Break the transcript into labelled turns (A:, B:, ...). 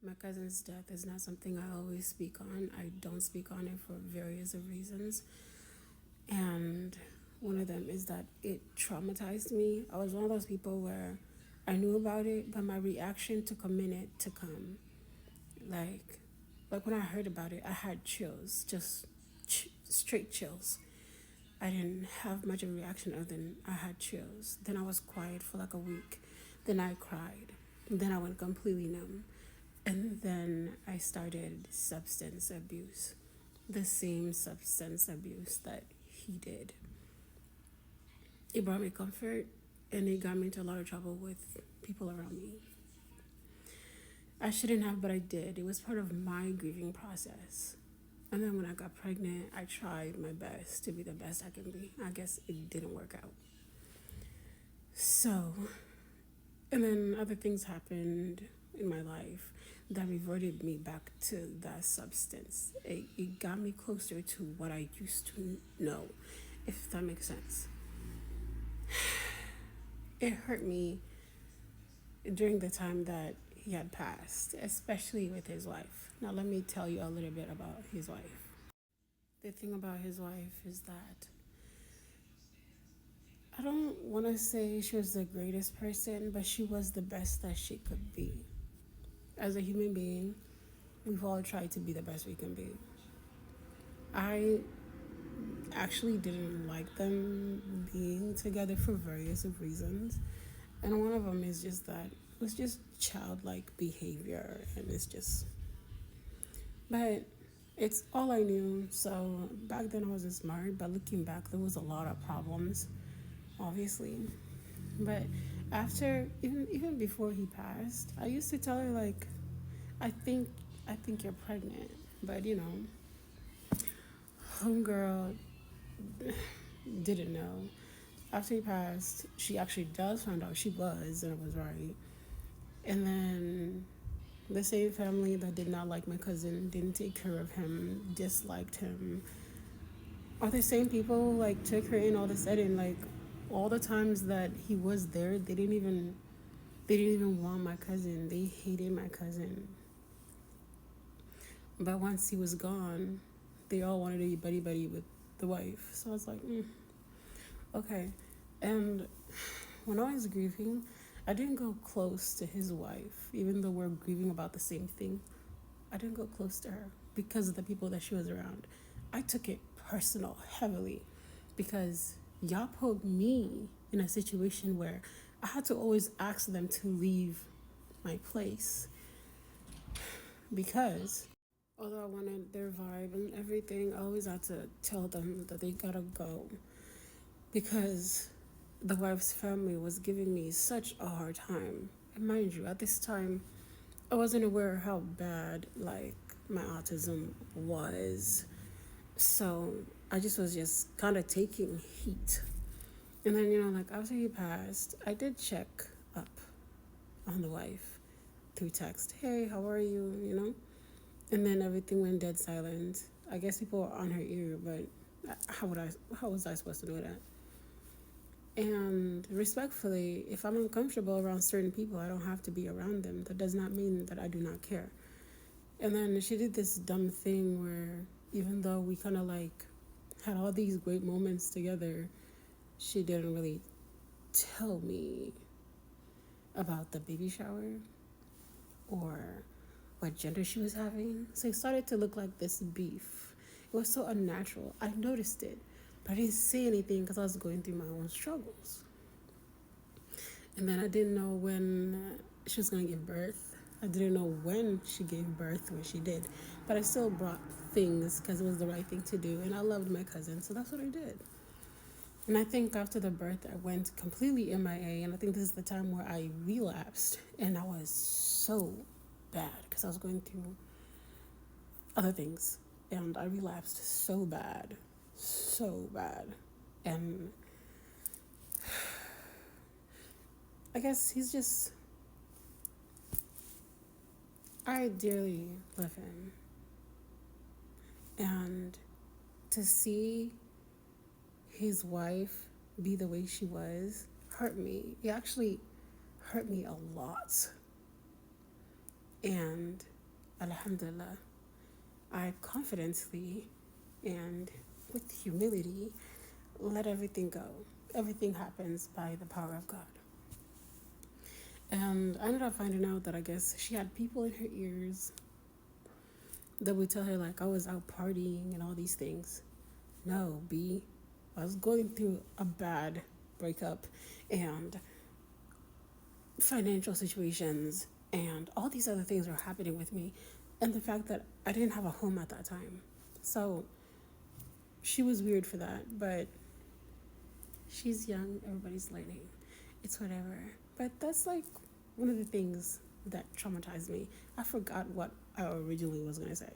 A: My cousin's death is not something I always speak on. I don't speak on it for various of reasons. And one of them is that it traumatized me. I was one of those people where I knew about it, but my reaction took a minute to come. Like, like when I heard about it, I had chills, just straight chills. I didn't have much of a reaction other than I had chills. Then I was quiet for like a week. Then I cried. Then I went completely numb. And then I started substance abuse. The same substance abuse that he did. It brought me comfort and it got me into a lot of trouble with people around me. I shouldn't have, but I did. It was part of my grieving process. And then when I got pregnant, I tried my best to be the best I can be. I guess it didn't work out. So, and then other things happened in my life that reverted me back to that substance. It got me closer to what I used to know, if that makes sense. It hurt me during the time that he had passed, especially with his wife. Now, let me tell you a little bit about his wife. The thing about his wife is that I don't want to say she was the greatest person, but she was the best that she could be. As a human being, we've all tried to be the best we can be. I actually didn't like them being together for various of reasons. And one of them is just that it was just childlike behavior. And it's just, but it's all I knew. So back then I wasn't smart, but looking back, there was a lot of problems, obviously. But after, even before he passed, I used to tell her, like, I think, I think you're pregnant. But, homegirl didn't know. After he passed, she actually does find out she was, and it was right. And then the same family that did not like my cousin, didn't take care of him, disliked him, are the same people like took her in all of a sudden. Like all the times that he was there, they didn't even want my cousin. They hated my cousin. But once he was gone, they all wanted to be buddy buddy with the wife. So I was like, okay. And when I was grieving, I didn't go close to his wife, even though we're grieving about the same thing. I didn't go close to her because of the people that she was around. I took it personal, heavily, because y'all put me in a situation where I had to always ask them to leave my place because although I wanted their vibe and everything, I always had to tell them that they gotta go because the wife's family was giving me such a hard time. And mind you, at this time, I wasn't aware how bad like my autism was. So I just was just kind of taking heat. And then, like after he passed, I did check up on the wife through text. Hey, how are you? And then everything went dead silent. I guess people were on her ear, but how was I supposed to know that? And respectfully, if I'm uncomfortable around certain people, I don't have to be around them. That does not mean that I do not care. And then she did this dumb thing where even though we kind of like had all these great moments together, she didn't really tell me about the baby shower or what gender she was having. So it started to look like this beef. It was so unnatural. I noticed it, but I didn't say anything because I was going through my own struggles. And then I didn't know when she was going to give birth. I didn't know when she gave birth, when she did. But I still brought things because it was the right thing to do. And I loved my cousin, so that's what I did. And I think after the birth, I went completely MIA. And I think this is the time where I relapsed. And I was so bad because I was going through other things. And I relapsed so bad. So bad. And I guess he's just, I dearly love him. And to see his wife be the way she was hurt me. It actually hurt me a lot. And alhamdulillah, I confidently and with humility let everything go. Everything happens by the power of God. And I ended up finding out that I guess she had people in her ears that would tell her like I was out partying and all these things. No, B, I was going through a bad breakup and financial situations and all these other things were happening with me. And the fact that I didn't have a home at that time. So she was weird for that, but she's young, everybody's learning. It's whatever. But that's like one of the things that traumatized me. I forgot what I originally was going to say.